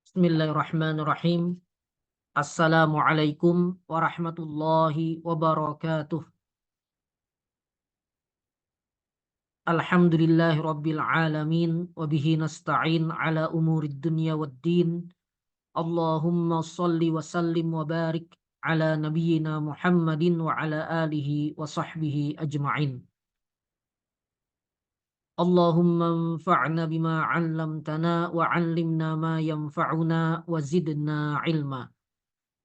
Bismillahirrahmanirrahim. Assalamualaikum warahmatullahi wabarakatuh. Alhamdulillahi rabbil alamin. Wabihi nasta'in ala umurid dunya waddin. Allahumma salli wa sallim wa barik ala nabiyyina Muhammadin wa ala alihi wa sahbihi ajma'in. Allahumma anfa'na bima 'allamtana wa 'allimna ma yanfa'una wa zidna ilma.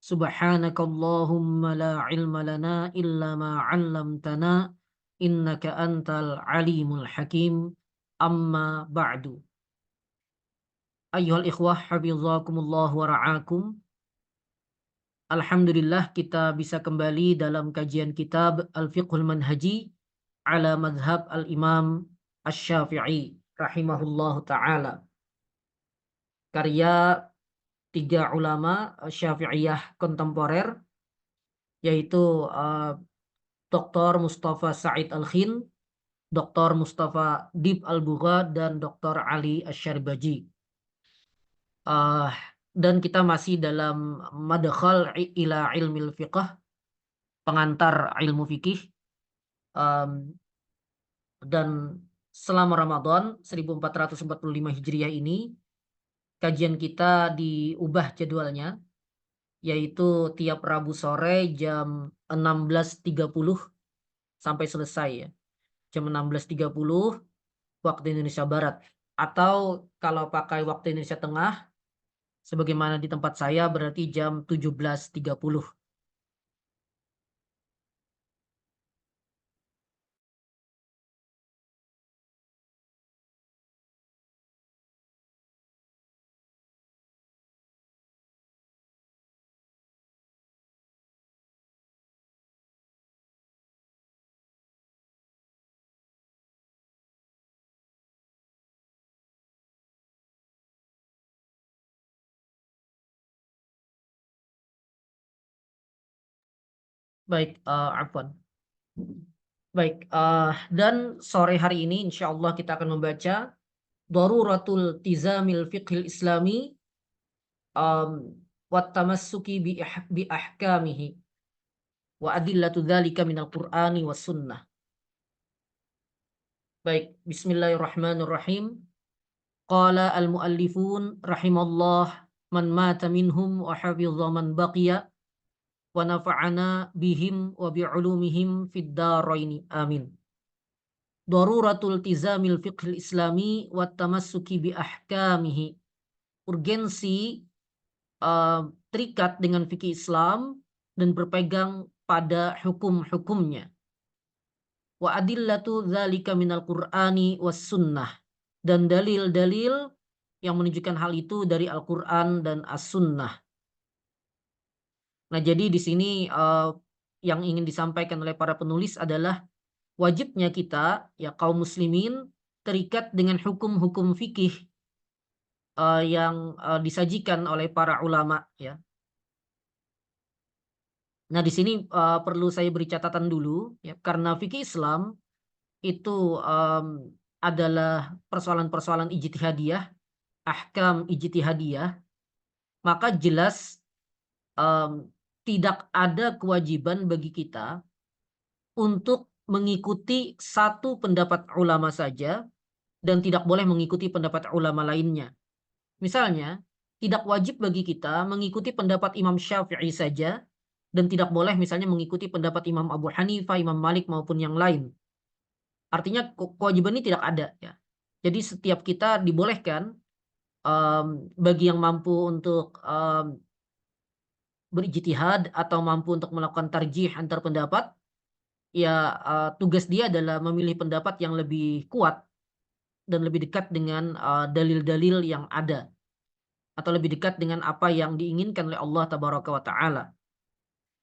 Subhanakallahumma la ilma lana illa ma 'allamtana innaka antal alimul hakim. Amma ba'du. Ayyuhal ikhwah hafizakumullah wa ra'akum. Alhamdulillah kita bisa kembali dalam kajian kitab Al-Fiqhul Manhaji ala madhab al-Imam Asy-Syafi'i rahimahullahu ta'ala. Karya tiga ulama Syafi'iyah kontemporer, yaitu Dr. Mustafa Said Al-Khin, Dr. Mustafa Dib Al-Bugha, dan Dr. Ali Asy-Syarbaji. Dan kita masih dalam madkhal ila ilmil fiqh, pengantar ilmu fikih. Dan selama Ramadan 1445 Hijriah ini, kajian kita diubah jadwalnya, yaitu tiap Rabu sore jam 16.30 sampai selesai ya. Jam 16.30 waktu Indonesia Barat. Atau kalau pakai waktu Indonesia Tengah, sebagaimana di tempat saya, berarti jam 17.30. Baik, Afwan. Baik, dan sore hari ini insya Allah kita akan membaca Daruratul Tizamil Fiqhil Islami wa tamassuki bi ahkamihi wa adillatu dzalika minal Qur'ani was sunnah. Baik, bismillahirrahmanirrahim. Qala al-muallifun rahimallah man mata minhum wa hafidha man baqiya wa nafa'ana bihim wa bi'ulumihim fid daraini amin. Daruratul tizamil fiqhil islami wa tamassuki bi ahkamihi. Urgensi terikat dengan fikih Islam dan berpegang pada hukum-hukumnya. Wa adillatu dzalika minal Qur'ani was sunnah. Dan dalil-dalil yang menunjukkan hal itu dari Al-Quran dan As-Sunnah. Nah, jadi di sini yang ingin disampaikan oleh para penulis adalah wajibnya kita, ya kaum muslimin, terikat dengan hukum-hukum fikih yang disajikan oleh para ulama, ya. Nah, di sini perlu saya beri catatan dulu, ya, karena fikih Islam itu adalah persoalan-persoalan ijtihadiyah, ahkam ijtihadiyah, maka jelas tidak ada kewajiban bagi kita untuk mengikuti satu pendapat ulama saja dan tidak boleh mengikuti pendapat ulama lainnya. Misalnya, tidak wajib bagi kita mengikuti pendapat Imam Syafi'i saja dan tidak boleh misalnya mengikuti pendapat Imam Abu Hanifah, Imam Malik maupun yang lain. Artinya kewajiban ini tidak ada, ya. Jadi setiap kita dibolehkan bagi yang mampu untuk berijtihad atau mampu untuk melakukan tarjih antar pendapat, ya tugas dia adalah memilih pendapat yang lebih kuat dan lebih dekat dengan dalil-dalil yang ada, atau lebih dekat dengan apa yang diinginkan oleh Allah Tabaraka wa Ta'ala.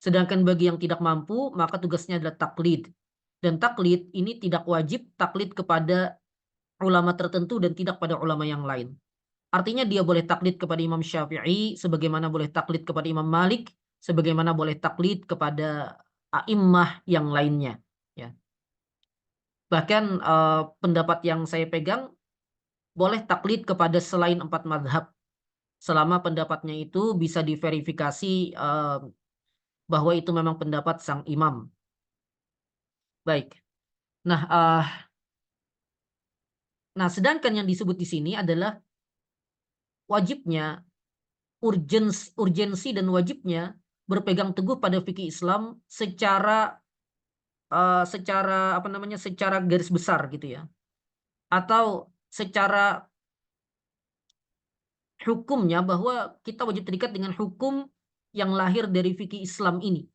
Sedangkan bagi yang tidak mampu, maka tugasnya adalah taklid. Dan taklid ini tidak wajib taklid kepada ulama tertentu dan tidak pada ulama yang lain. Artinya dia boleh taklid kepada Imam Syafi'i sebagaimana boleh taklid kepada Imam Malik, sebagaimana boleh taklid kepada a'immah yang lainnya, ya. Bahkan pendapat yang saya pegang boleh taklid kepada selain 4 mazhab. selama pendapatnya itu bisa diverifikasi bahwa itu memang pendapat sang imam. Baik. Nah, sedangkan yang disebut di sini adalah wajibnya, urgensi dan wajibnya berpegang teguh pada fikih Islam secara apa namanya, secara garis besar gitu ya, atau secara hukumnya, bahwa kita wajib terikat dengan hukum yang lahir dari fikih Islam ini.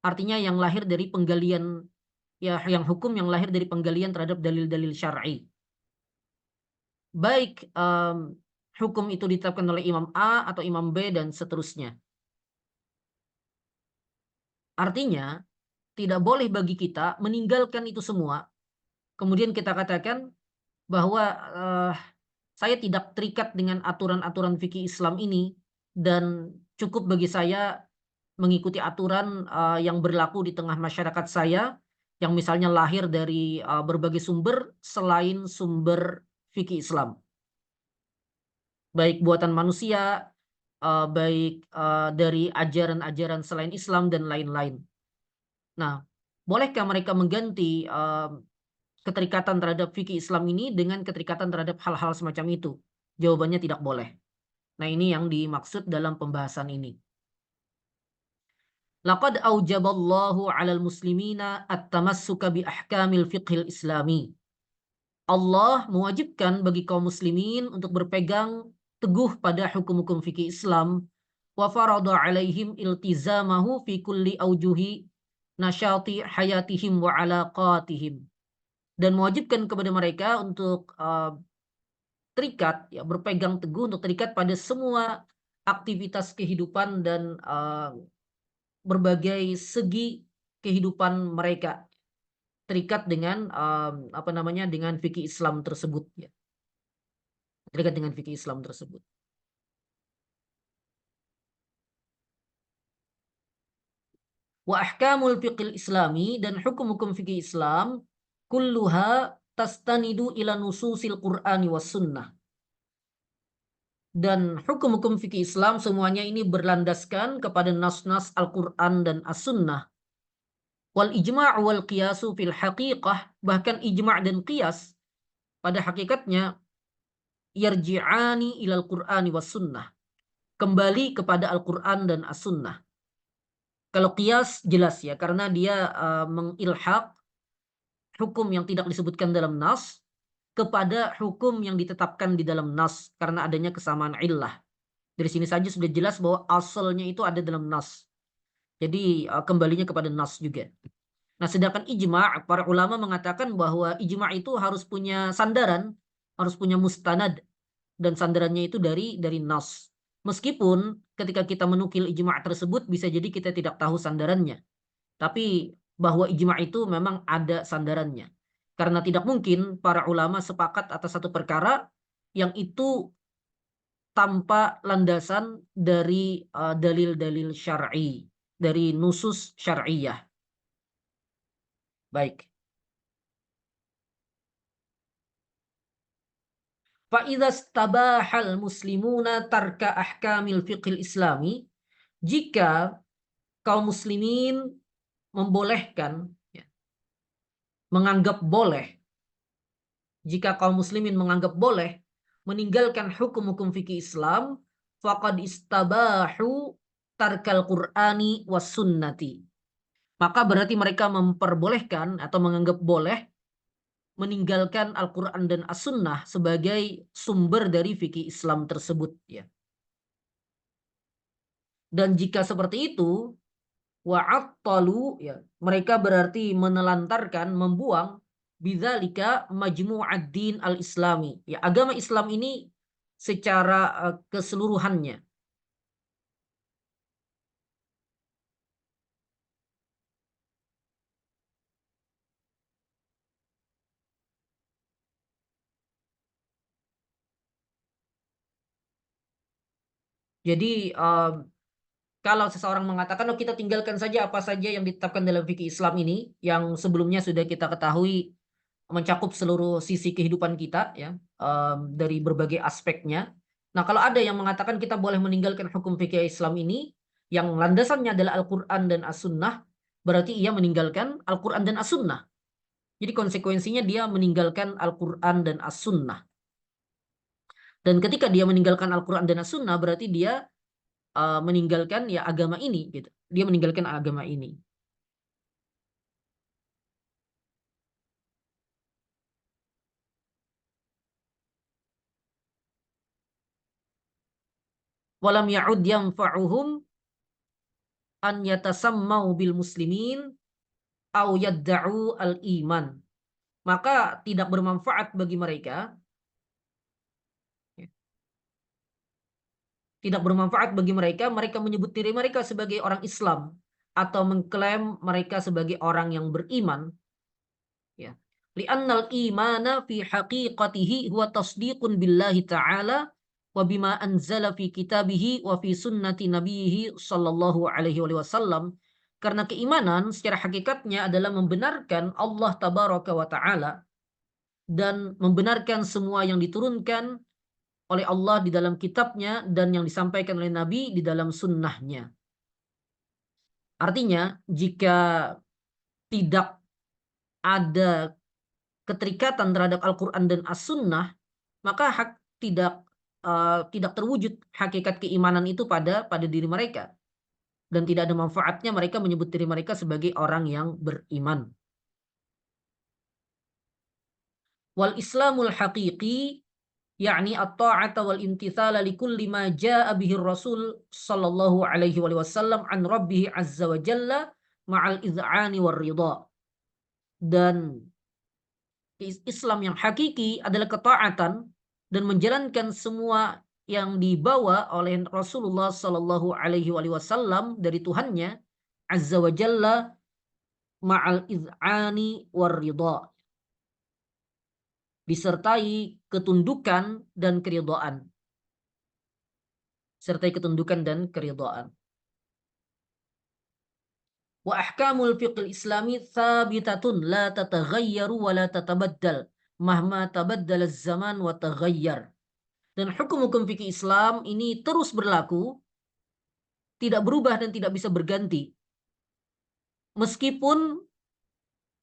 Artinya yang lahir dari penggalian, ya, yang hukum yang lahir dari penggalian terhadap dalil-dalil syar'i. Baik hukum itu ditetapkan oleh Imam A atau Imam B dan seterusnya. Artinya tidak boleh bagi kita meninggalkan itu semua, kemudian kita katakan bahwa saya tidak terikat dengan aturan-aturan fikih Islam ini, dan cukup bagi saya mengikuti aturan yang berlaku di tengah masyarakat saya, yang misalnya lahir dari berbagai sumber selain sumber fikih Islam, baik buatan manusia, baik dari ajaran-ajaran selain Islam dan lain-lain. Nah, bolehkah mereka mengganti keterikatan terhadap fikih Islam ini dengan keterikatan terhadap hal-hal semacam itu? Jawabannya tidak boleh. Nah, ini yang dimaksud dalam pembahasan ini. Laqad aujaballahu 'alal muslimina at-tamassuka bi ahkamil fiqhil islami. Allah mewajibkan bagi kaum muslimin untuk berpegang teguh pada hukum-hukum fikih Islam, wa farada 'alaihim iltizamahu fi kulli aujuhi nasyati hayatihim wa alaqatihim. Dan mewajibkan kepada mereka untuk terikat, ya, berpegang teguh untuk terikat pada semua aktivitas kehidupan dan berbagai segi kehidupan mereka, terikat dengan apa namanya, dengan fikih Islam tersebut, ya, terikat dengan fikih Islam tersebut. Wa ahkamul fiqhil islami, dan hukum-hukum fikih Islam, kulluha tastanidu ila nususil Qur'ani was sunnah. Dan hukum-hukum fikih Islam semuanya ini berlandaskan kepada nas-nas Al-Quran dan As-Sunnah. Wal ijma' wal qiyasu fil haqiqah, bahkan ijma' dan qiyas pada hakikatnya yarji'ani ilal Qur'ani was sunnah, kembali kepada Al-Quran dan As-Sunnah. Kalau qiyas jelas ya, karena dia mengilhaq hukum yang tidak disebutkan dalam nas kepada hukum yang ditetapkan di dalam nas karena adanya kesamaan illah. Dari sini saja sudah jelas bahwa asalnya itu ada dalam nas. Jadi kembalinya kepada nas juga. Nah, sedangkan ijma', para ulama mengatakan bahwa ijma' itu harus punya sandaran, harus punya mustanad, dan sandarannya itu dari nas. Meskipun ketika kita menukil ijma' tersebut bisa jadi kita tidak tahu sandarannya, tapi bahwa ijma' itu memang ada sandarannya. Karena tidak mungkin para ulama sepakat atas satu perkara yang itu tanpa landasan dari dalil-dalil syar'i, dari nusus syar'iyah. Baik. Fa'idha stabahal muslimuna tarka ahkamil fiqhil islami, jika kaum muslimin membolehkan, ya, menganggap boleh, jika kaum muslimin menganggap boleh meninggalkan hukum-hukum fikih Islam, faqad istabahu tarkal Qur'ani was sunnati. Maka berarti mereka memperbolehkan atau menganggap boleh meninggalkan Al-Quran dan As-Sunnah sebagai sumber dari fikih Islam tersebut, ya. Dan jika seperti itu, wa'attalu, ya, mereka berarti menelantarkan, membuang bidzalika majmu'ad din al-islami, ya, agama Islam ini secara keseluruhannya. Jadi kalau seseorang mengatakan, oh, kita tinggalkan saja apa saja yang ditetapkan dalam fikih Islam ini, yang sebelumnya sudah kita ketahui mencakup seluruh sisi kehidupan kita, ya, dari berbagai aspeknya. Nah, kalau ada yang mengatakan kita boleh meninggalkan hukum fikih Islam ini, yang landasannya adalah Al-Quran dan As-Sunnah, berarti ia meninggalkan Al-Quran dan As-Sunnah. Jadi konsekuensinya dia meninggalkan Al-Quran dan As-Sunnah. Dan ketika dia meninggalkan Al-Quran dan As-Sunnah, berarti dia meninggalkan ya agama ini, gitu. Dia meninggalkan agama ini. Walam ya'ud yanfa'uhum an yatasammau bil muslimin au yadda'u al-iman. Maka tidak bermanfaat bagi mereka, ya, tidak bermanfaat bagi mereka, mereka menyebut diri mereka sebagai orang Islam atau mengklaim mereka sebagai orang yang beriman, ya. Li'annal imana fi haqiqatihi huwa tasdiqun billahi ta'ala wa bima anzala fi kitabihi wa fi sunnati nabiyihi sallallahu alaihi wasallam. Karena keimanan secara hakikatnya adalah membenarkan Allah tabaraka wa ta'ala dan membenarkan semua yang diturunkan oleh Allah di dalam kitabnya dan yang disampaikan oleh Nabi di dalam sunnahnya. Artinya, jika tidak ada keterikatan terhadap Al-Quran dan As-Sunnah, maka tidak terwujud hakikat keimanan itu pada diri mereka. Dan tidak ada manfaatnya mereka menyebut diri mereka sebagai orang yang beriman. Wal Islamul haqiqi yakni at-ta'ata wal imtithala likulli ma jaa'a bihi Rasul sallallahu alaihi wasallam an rabbih azza wa jalla ma'al iz'ani war ridha. Dan Islam yang hakiki adalah ketaatan dan menjalankan semua yang dibawa oleh Rasulullah sallallahu alaihi wasallam dari Tuhannya azza wa jalla ma'al iz'ani war ridha, disertai ketundukan dan keridhaan. Sertai ketundukan dan keridhaan. Wa ahkamul fiqh islami thabitatun la tataghayyaru wa la tatabaddal mahma tabaddala zaman wa taghayyar. Dan hukum-hukum fikih Islam ini terus berlaku, tidak berubah dan tidak bisa berganti. Meskipun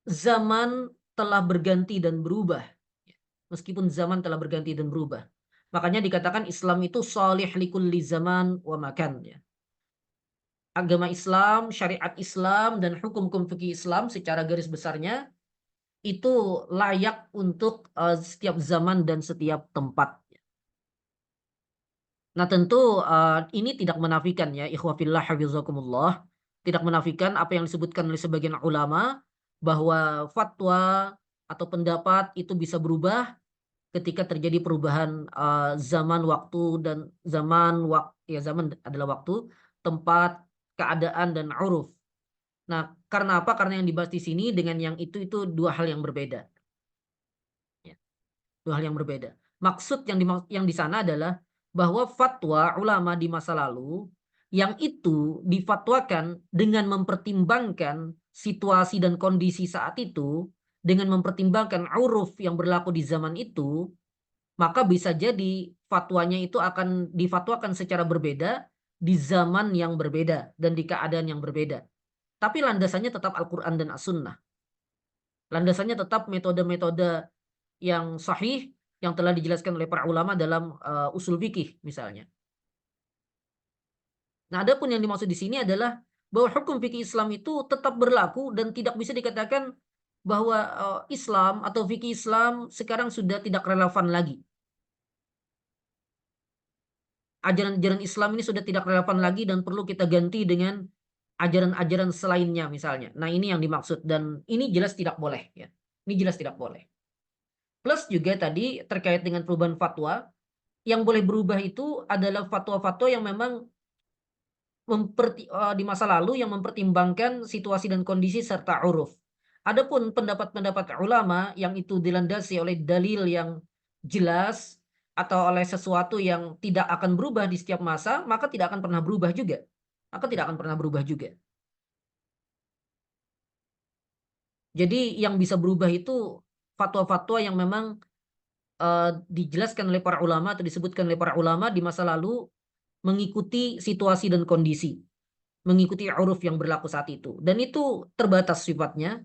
zaman telah berganti dan berubah. Meskipun zaman telah berganti dan berubah. Makanya dikatakan Islam itu salih likulli zaman wa makan. Ya. Agama Islam, syariat Islam, dan hukum-hukum fikih Islam secara garis besarnya itu layak untuk setiap zaman dan setiap tempat. Nah tentu ini tidak menafikan ya ikhwafillah hafizakumullah, tidak menafikan apa yang disebutkan oleh sebagian ulama bahwa fatwa atau pendapat itu bisa berubah ketika terjadi perubahan zaman waktu dan zaman adalah waktu, tempat, keadaan dan uruf. Nah, karena apa? Karena yang dibahas di sini dengan yang itu dua hal yang berbeda. Ya, dua hal yang berbeda. Maksud yang di sana adalah bahwa fatwa ulama di masa lalu yang itu difatwakan dengan mempertimbangkan situasi dan kondisi saat itu, dengan mempertimbangkan uruf yang berlaku di zaman itu, maka bisa jadi fatwanya itu akan difatwakan secara berbeda di zaman yang berbeda dan di keadaan yang berbeda. Tapi landasannya tetap Al-Quran dan As-Sunnah. Landasannya tetap metode-metode yang sahih yang telah dijelaskan oleh para ulama dalam usul fikih misalnya. Nah, adapun yang dimaksud di sini adalah bahwa hukum fikih Islam itu tetap berlaku dan tidak bisa dikatakan bahwa Islam atau fikih Islam sekarang sudah tidak relevan lagi. Ajaran-ajaran Islam ini sudah tidak relevan lagi dan perlu kita ganti dengan ajaran-ajaran selainnya misalnya. Nah, ini yang dimaksud dan ini jelas tidak boleh ya. Ini jelas tidak boleh. Plus juga tadi terkait dengan perubahan fatwa, yang boleh berubah itu adalah fatwa-fatwa yang memang di masa lalu yang mempertimbangkan situasi dan kondisi serta uruf. Adapun pendapat-pendapat ulama yang itu dilandasi oleh dalil yang jelas atau oleh sesuatu yang tidak akan berubah di setiap masa, maka tidak akan pernah berubah juga. Maka tidak akan pernah berubah juga. Jadi yang bisa berubah itu fatwa-fatwa yang memang dijelaskan oleh para ulama atau disebutkan oleh para ulama di masa lalu mengikuti situasi dan kondisi, mengikuti uruf yang berlaku saat itu. Dan itu terbatas sifatnya,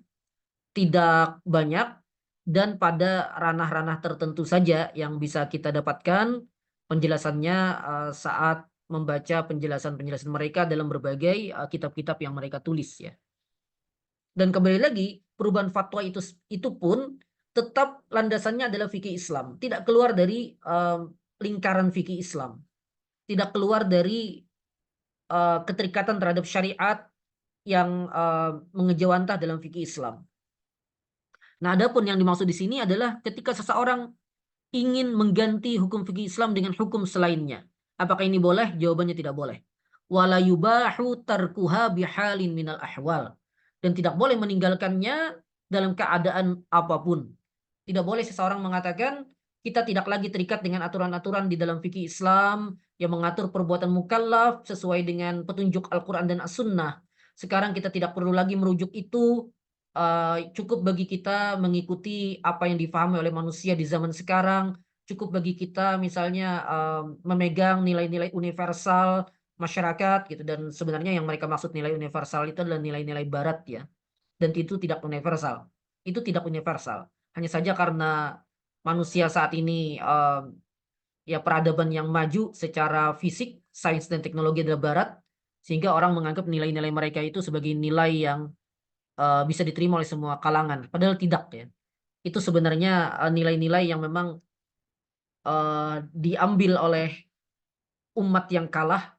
tidak banyak, dan pada ranah-ranah tertentu saja yang bisa kita dapatkan penjelasannya saat membaca penjelasan-penjelasan mereka dalam berbagai kitab-kitab yang mereka tulis ya. Dan kembali lagi, perubahan fatwa itu pun tetap landasannya adalah fikih Islam, tidak keluar dari lingkaran fikih Islam, tidak keluar dari keterikatan terhadap syariat yang mengejawantah dalam fikih Islam. Nah, adapun yang dimaksud di sini adalah ketika seseorang ingin mengganti hukum fikih Islam dengan hukum selainnya. Apakah ini boleh? Jawabannya tidak boleh. Wala yubahu tarkuha bihalin minal ahwal. Dan tidak boleh meninggalkannya dalam keadaan apapun. Tidak boleh seseorang mengatakan kita tidak lagi terikat dengan aturan-aturan di dalam fikih Islam yang mengatur perbuatan mukallaf sesuai dengan petunjuk Al-Quran dan As-Sunnah. Sekarang kita tidak perlu lagi merujuk itu. Cukup bagi kita mengikuti apa yang difahami oleh manusia di zaman sekarang. Cukup bagi kita misalnya memegang nilai-nilai universal masyarakat gitu, dan sebenarnya yang mereka maksud nilai universal itu adalah nilai-nilai barat ya, dan itu tidak universal. Itu tidak universal. Hanya saja karena manusia saat ini ya peradaban yang maju secara fisik, sains dan teknologi adalah barat, sehingga orang menganggap nilai-nilai mereka itu sebagai nilai yang bisa diterima oleh semua kalangan. Padahal tidak ya. Itu sebenarnya nilai-nilai yang memang diambil oleh umat yang kalah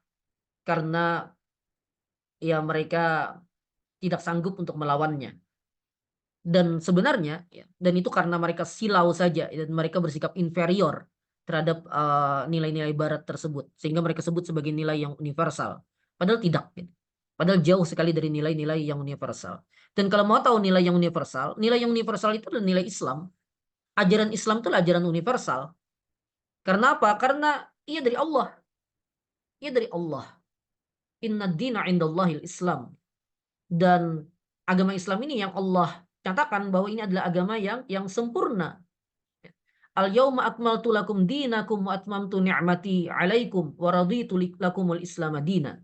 karena ya mereka tidak sanggup untuk melawannya. Dan sebenarnya ya, dan itu karena mereka silau saja dan mereka bersikap inferior terhadap nilai-nilai barat tersebut, sehingga mereka sebut sebagai nilai yang universal. Padahal tidak gitu. Padahal jauh sekali dari nilai-nilai yang universal. Dan kalau mau tahu nilai yang universal itu adalah nilai Islam. Ajaran Islam itu ajaran universal. Karena apa? Karena ia dari Allah. Ia dari Allah. Inna dina indallahil Islam. Dan agama Islam ini yang Allah katakan bahwa ini adalah agama yang sempurna. Al yauma akmaltu lakum dinakum wa atmamtu ni'mati 'alaikum wa raditu lakumul Islam madina.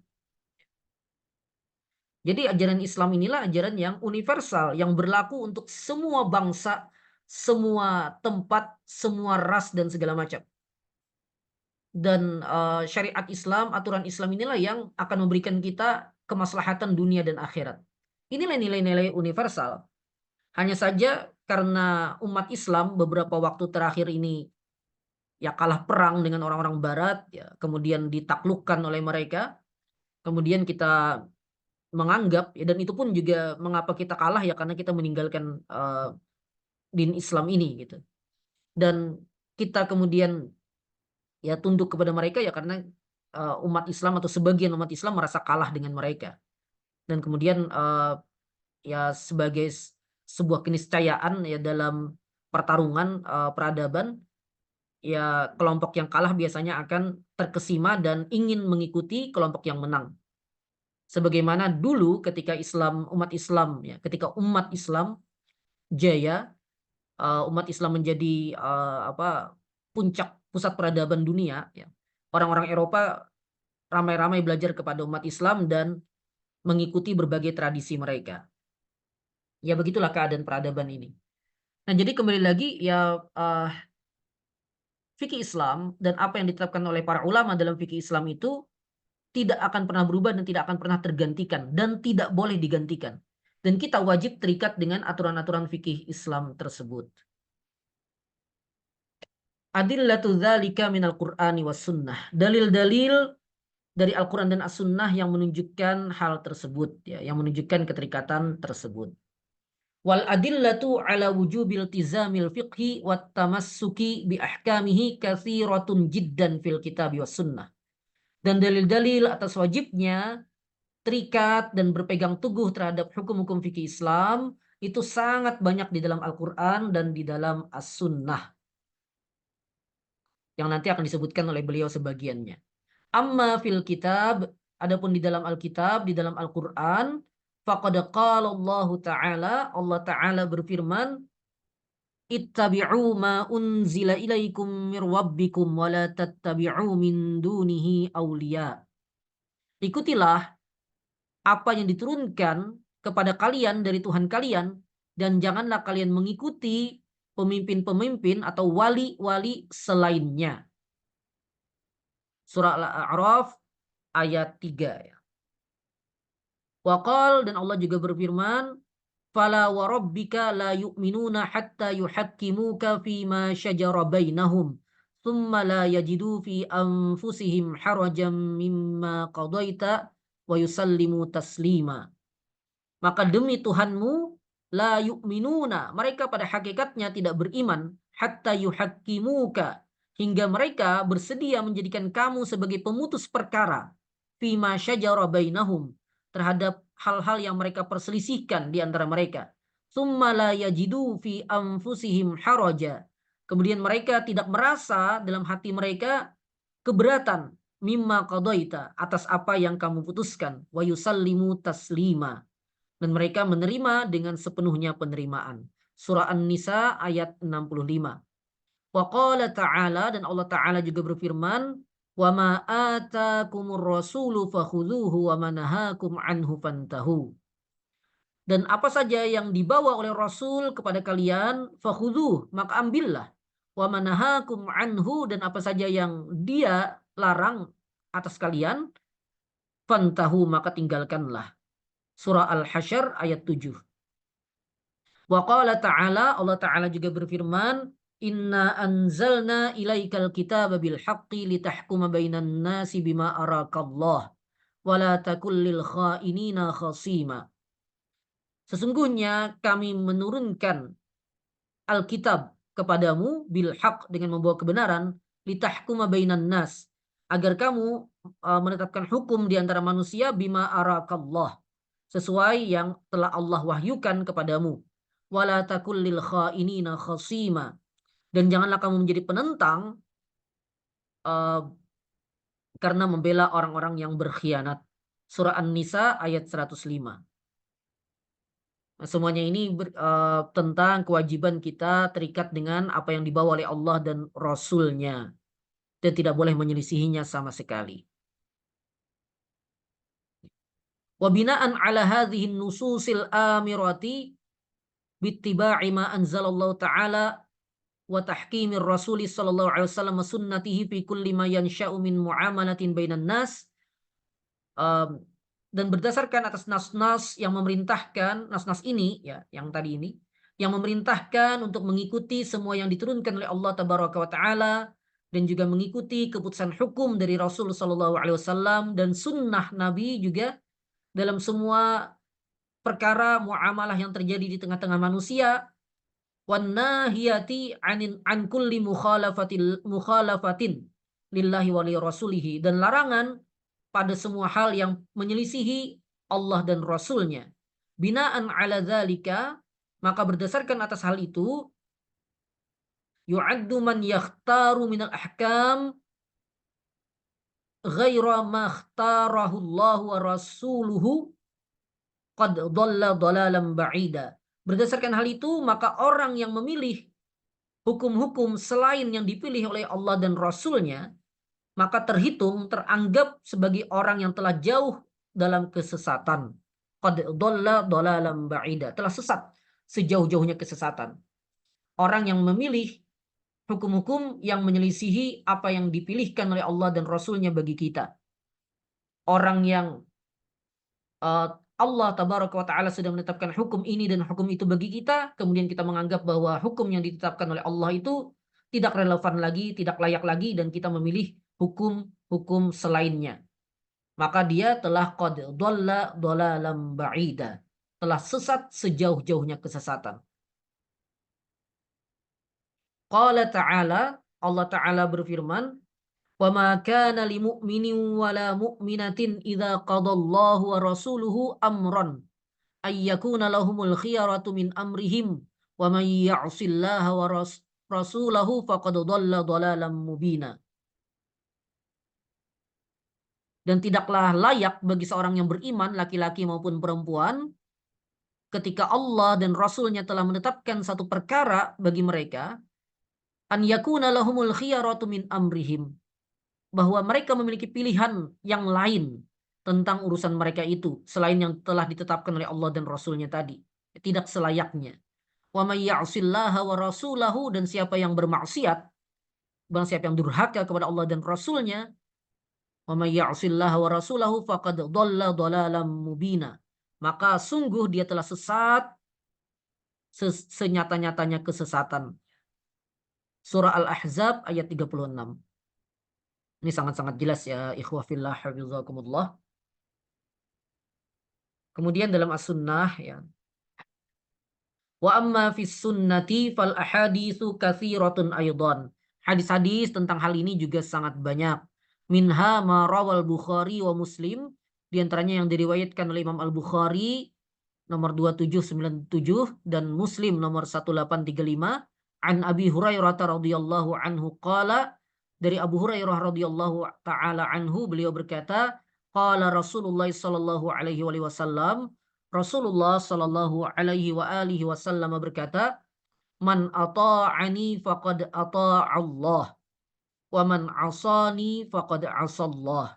Jadi ajaran Islam inilah ajaran yang universal, yang berlaku untuk semua bangsa, semua tempat, semua ras dan segala macam. Dan syariat Islam, aturan Islam inilah yang akan memberikan kita kemaslahatan dunia dan akhirat. Inilah nilai-nilai universal. Hanya saja karena umat Islam beberapa waktu terakhir ini ya kalah perang dengan orang-orang barat, ya kemudian ditaklukkan oleh mereka, kemudian kita menganggap ya, dan itu pun juga mengapa kita kalah ya karena kita meninggalkan din Islam ini gitu. Dan kita kemudian ya tunduk kepada mereka ya karena umat Islam atau sebagian umat Islam merasa kalah dengan mereka. Dan kemudian ya sebagai sebuah keniscayaan ya dalam pertarungan peradaban, ya kelompok yang kalah biasanya akan terkesima dan ingin mengikuti kelompok yang menang. Sebagaimana dulu ketika umat Islam ya, ketika umat Islam jaya, umat Islam menjadi puncak pusat peradaban dunia ya. Orang-orang Eropa ramai-ramai belajar kepada umat Islam dan mengikuti berbagai tradisi mereka. Ya begitulah keadaan peradaban ini. Nah, jadi kembali lagi ya fikih Islam dan apa yang ditetapkan oleh para ulama dalam fikih Islam itu tidak akan pernah berubah dan tidak akan pernah tergantikan dan tidak boleh digantikan. Dan kita wajib terikat dengan aturan-aturan fikih Islam tersebut. Adillatu dzalika minal Qur'ani was sunnah. Dalil-dalil dari Al-Quran dan As-Sunnah yang menunjukkan hal tersebut ya, yang menunjukkan keterikatan tersebut. Wal adillatu ala wujubil tizamil fiqhi wat tamassuki bi ahkamihi katsiratun jiddan fil kitabi was sunnah. Dan dalil-dalil atas wajibnya terikat dan berpegang teguh terhadap hukum-hukum fikih Islam itu sangat banyak di dalam Al-Quran dan di dalam As-Sunnah, yang nanti akan disebutkan oleh beliau sebagiannya. Amma fil kitab, adapun di dalam Alkitab, di dalam Al-Quran, faqad qala Allah Ta'ala, Allah Ta'ala berfirman, ittabi'u ma unzila ilaikum mir rabbikum wa la tattabi'u min dunihi awliya. Ikutilah apa yang diturunkan kepada kalian dari Tuhan kalian, dan janganlah kalian mengikuti pemimpin-pemimpin atau wali-wali selainnya. Surah Al-A'raf ayat 3 ya. Waqal, dan Allah juga berfirman, fala wa rabbika la yu'minuna hatta yuhakkimuka fima syajara bainahum thumma la yajidu fi anfusihim harajan mimma qadaita wa yusallimu taslima. Maka demi Tuhanmu, la yu'minuna, mereka pada hakikatnya tidak beriman, hatta yuhakkimuka, hingga mereka bersedia menjadikan kamu sebagai pemutus perkara, fima syajara bainahum, terhadap hal-hal yang mereka perselisihkan di antara mereka. Tsumma la yajidu fi anfusihim haraja. Kemudian mereka tidak merasa dalam hati mereka keberatan, mimma qadaita, atas apa yang kamu putuskan, wa yusallimu taslima, dan mereka menerima dengan sepenuhnya penerimaan. Surah An-Nisa ayat 65. Wa qala ta'ala, dan Allah Ta'ala juga berfirman, wa ma atakumur rasulu fakhudhuhu wa ma nahakum anhu fantahu. Dan apa saja yang dibawa oleh Rasul kepada kalian, fakhudhuh, maka ambillah. Wa ma nahakum anhu, dan apa saja yang dia larang atas kalian, fantahu, maka tinggalkanlah. Surah Al-Hasyr ayat 7. Wa qala ta'ala, Allah Ta'ala juga berfirman, inna anzalna ilaikal kitaba bil haqqi litahkuma bainan nasi bima arakallah wa la takul lil kha'inina khasima. Sesungguhnya kami menurunkan Alkitab kepadamu bil haq, dengan membawa kebenaran, litahkuma bainan nas, agar kamu menetapkan hukum di antara manusia bima arakallah, sesuai yang telah Allah wahyukan kepadamu. Wala takul lil kha'inina khasima, dan janganlah kamu menjadi penentang karena membela orang-orang yang berkhianat. Surah An-Nisa ayat 105. Nah, semuanya ini tentang kewajiban kita terikat dengan apa yang dibawa oleh Allah dan Rasul-Nya, dan tidak boleh menyelisihinya sama sekali. Wa bina'an ala hadhihi nususil amirati bittiba'i ma anzalallahu ta'ala wa tahkimir rasuli sallallahu alaihi wasallam sunnatihi fi kulli ma yansha'u min muamalatin bainan nas, dan berdasarkan atas nas-nas yang memerintahkan, nas-nas ini ya, yang tadi ini, yang memerintahkan untuk mengikuti semua yang diturunkan oleh Allah tabaraka wa taala, dan juga mengikuti keputusan hukum dari Rasul sallallahu alaihi wasallam dan sunnah Nabi juga dalam semua perkara muamalah yang terjadi di tengah-tengah manusia, wan nahiyati an kulli mukhalafatin lillahi wa li rasulihi, dan larangan pada semua hal yang menyelisihi Allah dan Rasulnya. Binaan ala dzalika, maka berdasarkan atas hal itu, yu'addu man yakhtaru minal ahkam ghaira ma ikhtarahu Allah wa rasuluhu qad dhalla dhalalan ba'ida. Berdasarkan hal itu, maka orang yang memilih hukum-hukum selain yang dipilih oleh Allah dan Rasulnya, maka teranggap sebagai orang yang telah jauh dalam kesesatan. Qad dhalla dhalalan ba'ida, telah sesat sejauh-jauhnya kesesatan. Orang yang memilih hukum-hukum yang menyelisihi apa yang dipilihkan oleh Allah dan Rasulnya bagi kita. Orang yang Allah tabaraka wa ta'ala sudah menetapkan hukum ini dan hukum itu bagi kita, kemudian kita menganggap bahwa hukum yang ditetapkan oleh Allah itu tidak relevan lagi, tidak layak lagi, dan kita memilih hukum-hukum selainnya, maka dia telah qad dhalla dhalalan ba'ida, telah sesat sejauh-jauhnya kesesatan. Qala ta'ala, Allah Ta'ala berfirman, wa ma kana li mu'minin wa la mu'minatin idza qadallahu wa rasuluhu amran ayyakuna lahumul khiyaratu min amrihim wa man ya'sillaha wa rasulahu faqad dhalla dhalalan mubina. Dan tidaklah layak bagi seorang yang beriman, laki-laki maupun perempuan, ketika Allah dan Rasulnya telah menetapkan satu perkara bagi mereka, an yakuna lahumul khiyaratu min amrihim, bahwa mereka memiliki pilihan yang lain tentang urusan mereka itu selain yang telah ditetapkan oleh Allah dan Rasulnya tadi. Tidak selayaknya. Wa may ya'sillaha wa rasulahu, dan siapa yang bermaksiat, barang siapa yang durhaka kepada Allah dan Rasulnya, wa may ya'sillaha wa rasulahu faqad dhalla dhalalan mubina, maka sungguh dia telah sesat senyata-nyatanya kesesatan. Surah Al-Ahzab ayat 36. Ini sangat-sangat jelas ya ikhwah fillah hafizakumullah. Kemudian dalam as-sunnah ya. Wa amma fis sunnati fal ahaditsu katsiratun aidan. Hadis-hadis tentang hal ini juga sangat banyak. Minha ma rawal Bukhari wa Muslim, di antaranya yang diriwayatkan oleh Imam Al-Bukhari nomor 2797 dan Muslim nomor 1835, an Abi Hurairah radhiyallahu anhu qala, dari Abu Hurairah radhiyallahu taala anhu, beliau berkata, qala Rasulullah sallallahu alaihi wasallam, Rasulullah sallallahu alaihi wa alihi wasallam berkata, man ata'ani faqad ata'allah wa man asani faqad asallah.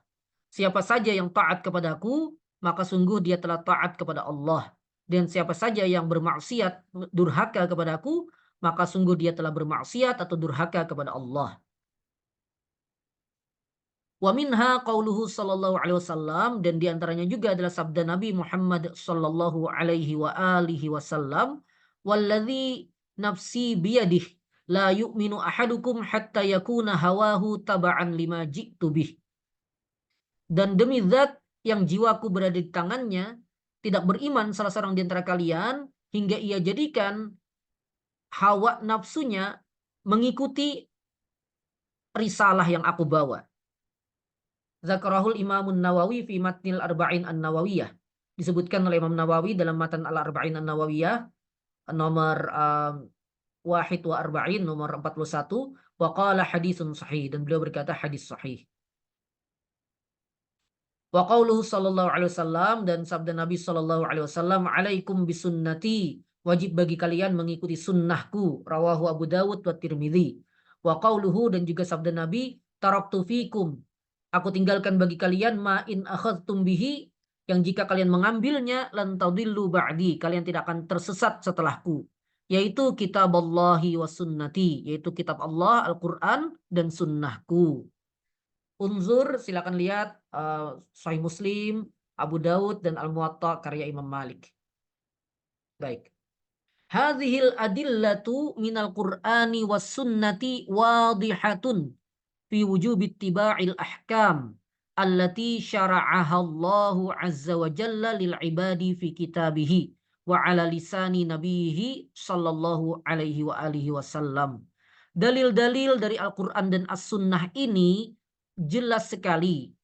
Siapa saja yang taat kepadaku, maka sungguh dia telah taat kepada Allah. Dan siapa saja yang bermaksiat, durhaka kepadaku, maka sungguh dia telah bermaksiat atau durhaka kepada Allah. Wa minha qauluhu sallallahu alaihi wasallam, dan diantaranya juga adalah sabda Nabi Muhammad sallallahu alaihi wa alihi wasallam, walladzi nafsi biyadih la yu'minu ahadukum hatta yakuna hawahu taba'an lima ji'tu bih. Dan demi zat yang jiwaku berada di tangannya, tidak beriman salah seorang di antara kalian hingga ia jadikan hawa nafsunya mengikuti risalah yang aku bawa. Zakarahul Imamun Nawawi fi matnil arba'in an-nawawiyah. Disebutkan oleh Imam Nawawi dalam matan al-arba'in an-nawawiyah nomor wahid wa arba'in, nomor 41, wa qala hadisun sahih, dan beliau berkata hadis sahih. Wa qauluhu sallallahu alaihi wasallam, dan sabda Nabi sallallahu alaihi wasallam, alaikum bisunnati, wajib bagi kalian mengikuti sunnahku, rawahu Abu Dawud wa Tirmidzi. Wa qauluhu, dan juga sabda Nabi, taraktu fikum, aku tinggalkan bagi kalian, ma in akhadtum bihi, yang jika kalian mengambilnya, lan tadillu ba'di, kalian tidak akan tersesat setelahku, yaitu kitab Allahi wa sunnati, yaitu kitab Allah, Al-Quran, dan sunnahku. Unzur, silakan lihat Sahih Muslim, Abu Daud, dan Al-Muwatta karya Imam Malik. Baik. Hadhil adillatu minal Qur'ani was sunnati wadihatun fi wujubi ittiba'il ahkam allati syara'aha Allahu azza wa jalla lil ibadi fi kitabihi wa ala lisani nabihi sallallahu alaihi wa alihi wasallam. Dalil-dalil dari Al-Quran dan As-Sunnah ini jelas sekali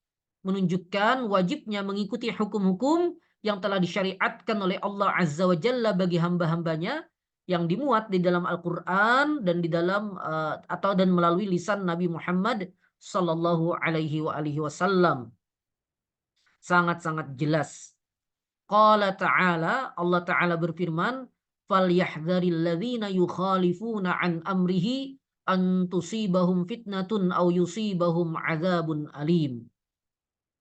menunjukkan wajibnya mengikuti hukum-hukum yang telah disyariatkan oleh Allah Azza wa Jalla bagi hamba-hambanya, yang dimuat di dalam Al-Quran dan di dalam atau dan melalui lisan Nabi Muhammad sallallahu alaihi wa alihi wasallam. Sangat-sangat jelas. Qala ta'ala, Allah Ta'ala berfirman, falyahdharil ladzina yukhalifuna an amrihi an tusibahum fitnatun aw yusibahum adzabun alim.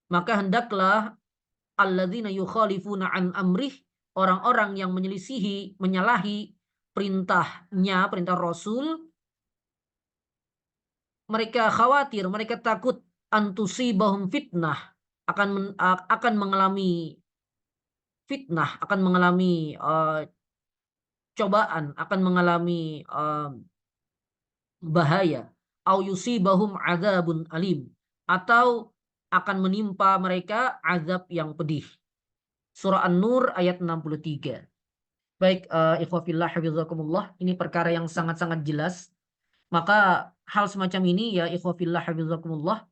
Maka hendaklah alladzina yukhalifuna an amrih, orang-orang yang menyelisihi, menyalahi perintahnya, perintah Rasul, mereka khawatir, mereka takut antusibahum fitnah, akan mengalami fitnah, akan mengalami cobaan, akan mengalami bahaya, au yusibahum adzabun alim, atau akan menimpa mereka azab yang pedih. Surah An-Nur ayat 63. Baik, ikhwah fillah hafizakumullah, ini perkara yang sangat-sangat jelas. Maka hal semacam ini ya ikhwah fillah hafizakumullah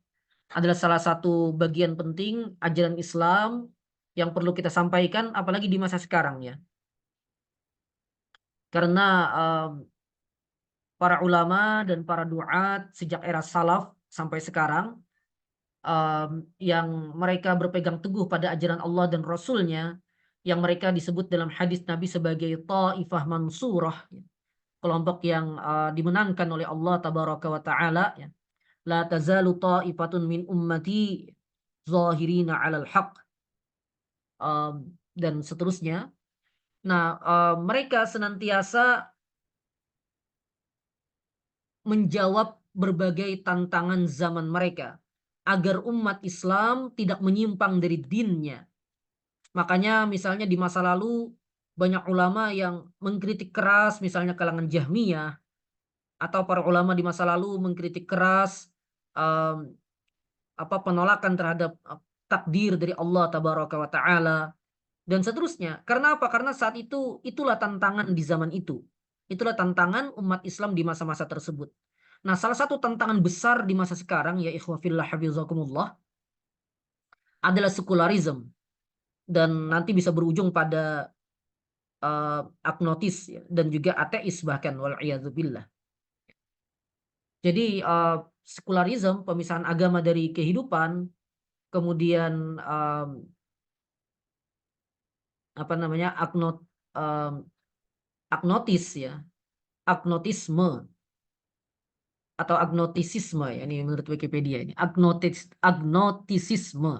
adalah salah satu bagian penting ajaran Islam yang perlu kita sampaikan, apalagi di masa sekarang ya. Karena para ulama dan para duat sejak era salaf sampai sekarang, yang mereka berpegang teguh pada ajaran Allah dan Rasulnya, yang mereka disebut dalam hadis Nabi sebagai Ta'ifah Mansurah, ya. Kelompok yang dimenangkan oleh Allah Tabaraka wa Ta'ala, ya. La tazalu ta'ifatun min ummati zahirina 'alal haq, dan seterusnya. Nah, mereka senantiasa menjawab berbagai tantangan zaman mereka agar umat Islam tidak menyimpang dari dinnya. Makanya misalnya di masa lalu banyak ulama yang mengkritik keras misalnya kalangan Jahmiyah, atau para ulama di masa lalu mengkritik keras em, penolakan terhadap takdir dari Allah Tabaraka wa Ta'ala dan seterusnya. Karena apa? Karena saat itu itulah tantangan di zaman itu. Itulah tantangan umat Islam di masa-masa tersebut. Nah, salah satu tantangan besar di masa sekarang ya ikhwah fillah hafizakumullah adalah sekularisme dan nanti bisa berujung pada agnotis, ya, dan juga ateis bahkan wal billah. Jadi sekularisme, pemisahan agama dari kehidupan, kemudian um, agnotis, ya, agnotisme atau agnotisisme, ya, ini menurut Wikipedia ini agnotisisme,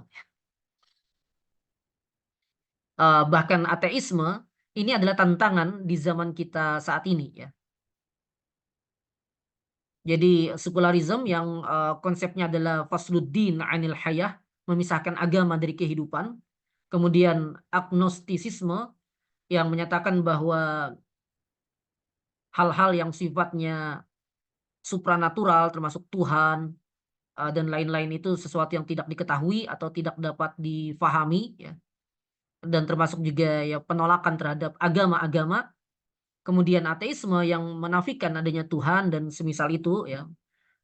bahkan ateisme ini adalah tantangan di zaman kita saat ini, ya. Jadi sekularisme yang konsepnya adalah fasluddin anil hayah, memisahkan agama dari kehidupan. Kemudian agnostisisme yang menyatakan bahwa hal-hal yang sifatnya supranatural termasuk Tuhan dan lain-lain itu sesuatu yang tidak diketahui atau tidak dapat difahami, ya. Dan termasuk juga ya penolakan terhadap agama-agama. Kemudian ateisme yang menafikan adanya Tuhan dan semisal itu, ya.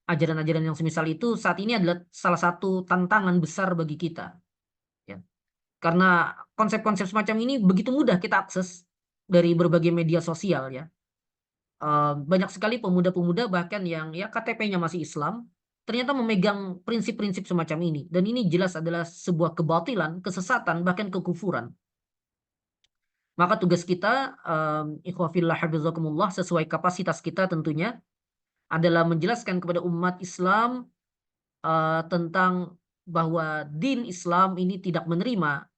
Ajaran-ajaran yang semisal itu saat ini adalah salah satu tantangan besar bagi kita, ya. Karena konsep-konsep semacam ini begitu mudah kita akses dari berbagai media sosial, ya. Banyak sekali pemuda-pemuda bahkan yang ya KTP-nya masih Islam, ternyata memegang prinsip-prinsip semacam ini. Dan ini jelas adalah sebuah kebatilan, kesesatan, bahkan kekufuran. Maka tugas kita, ikhwah fillah hafizakumullah, sesuai kapasitas kita tentunya, adalah menjelaskan kepada umat Islam tentang bahwa din Islam ini tidak menerima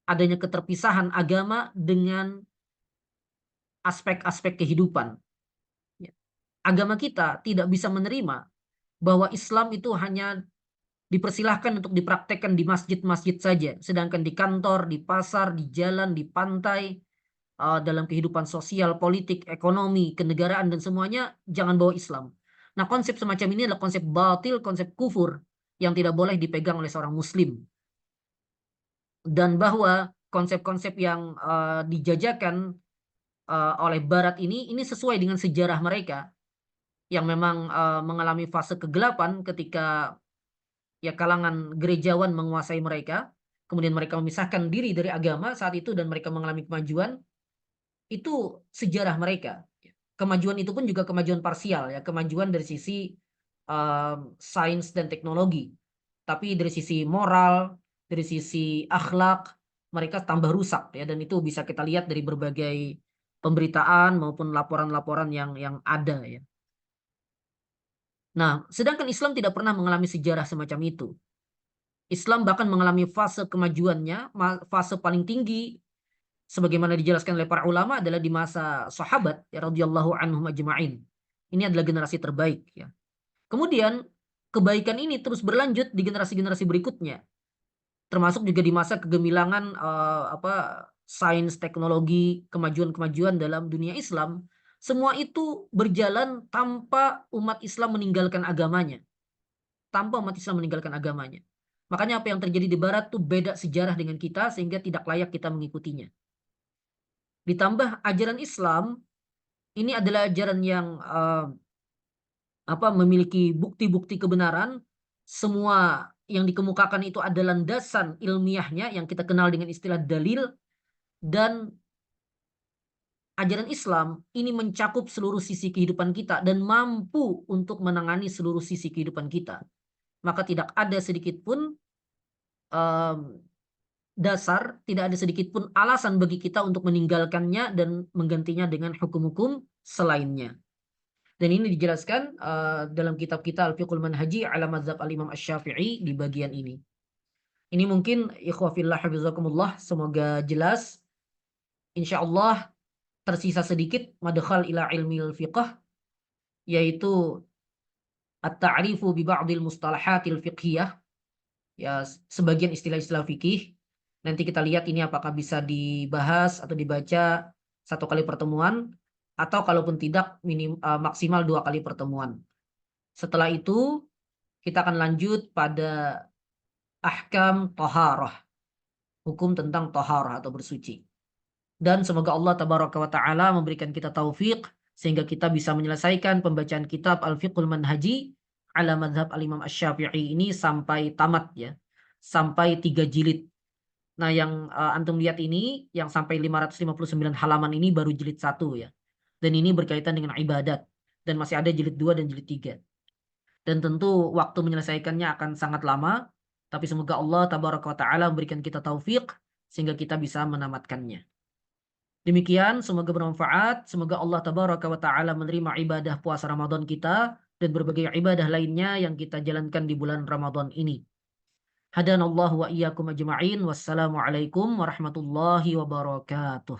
adanya keterpisahan agama dengan aspek-aspek kehidupan. Ya. Agama kita tidak bisa menerima bahwa Islam itu hanya dipersilahkan untuk dipraktekkan di masjid-masjid saja, sedangkan di kantor, di pasar, di jalan, di pantai, dalam kehidupan sosial, politik, ekonomi, kenegaraan dan semuanya jangan bawa Islam. Nah, konsep semacam ini adalah konsep batil, konsep kufur yang tidak boleh dipegang oleh seorang muslim. Dan bahwa konsep-konsep yang dijajakan oleh barat ini sesuai dengan sejarah mereka yang memang mengalami fase kegelapan ketika ya kalangan gerejawan menguasai mereka, kemudian mereka memisahkan diri dari agama saat itu dan mereka mengalami kemajuan. Itu sejarah mereka. Kemajuan itu pun juga kemajuan parsial, ya, kemajuan dari sisi sains dan teknologi. Tapi dari sisi moral, dari sisi akhlak, mereka tambah rusak, ya, dan itu bisa kita lihat dari berbagai pemberitaan maupun laporan-laporan yang ada, ya. Nah, sedangkan Islam tidak pernah mengalami sejarah semacam itu. Islam bahkan mengalami fase kemajuannya, fase paling tinggi sebagaimana dijelaskan oleh para ulama adalah di masa sahabat ya radhiyallahu anhum ajma'in. Ini adalah generasi terbaik, ya. Kemudian kebaikan ini terus berlanjut di generasi-generasi berikutnya, termasuk juga di masa kegemilangan sains, teknologi, kemajuan-kemajuan dalam dunia Islam. Semua itu berjalan tanpa umat Islam meninggalkan agamanya, tanpa umat Islam meninggalkan agamanya. Makanya apa yang terjadi di barat tuh beda sejarah dengan kita sehingga tidak layak kita mengikutinya. Ditambah ajaran Islam ini adalah ajaran yang memiliki bukti-bukti kebenaran. Semua yang dikemukakan itu ada landasan ilmiahnya yang kita kenal dengan istilah dalil, dan ajaran Islam ini mencakup seluruh sisi kehidupan kita dan mampu untuk menangani seluruh sisi kehidupan kita. Maka tidak ada sedikit pun um, dasar, tidak ada sedikit pun alasan bagi kita untuk meninggalkannya dan menggantinya dengan hukum-hukum selainnya. Dan ini dijelaskan dalam kitab kita Al-Fiqhul Manhaji ala Madzhab Al-Imam Asy-Syafi'i di bagian ini. Ini mungkin ikhwah fillah hafizakumullah, semoga jelas. Insyaallah tersisa sedikit madkhal ila ilmil fiqh, yaitu at-ta'rifu bi ba'dil mustalahatil fiqhiyah, ya sebagian istilah-istilah fikih. Nanti kita lihat ini apakah bisa dibahas atau dibaca satu kali pertemuan, atau kalaupun tidak maksimal 2 kali pertemuan. Setelah itu kita akan lanjut pada ahkam taharah, hukum tentang taharah atau bersuci. Dan semoga Allah tabaraka wa taala memberikan kita taufik sehingga kita bisa menyelesaikan pembacaan kitab Al-Fiqhul Manhaji ala Madzhab Al-Imam Asy-Syafi'i ini sampai tamat ya. Sampai 3 jilid. Nah, yang antum lihat ini yang sampai 559 halaman ini baru jilid 1 ya. Dan ini berkaitan dengan ibadat dan masih ada jilid 2 dan jilid 3. Dan tentu waktu menyelesaikannya akan sangat lama, tapi semoga Allah tabaraka wa taala memberikan kita taufik sehingga kita bisa menamatkannya. Demikian, semoga bermanfaat. Semoga Allah tabaraka wa taala menerima ibadah puasa Ramadan kita dan berbagai ibadah lainnya yang kita jalankan di bulan Ramadan ini. Hadanallahu wa iyyakum ajma'in. Wassalamualaikum warahmatullahi wabarakatuh.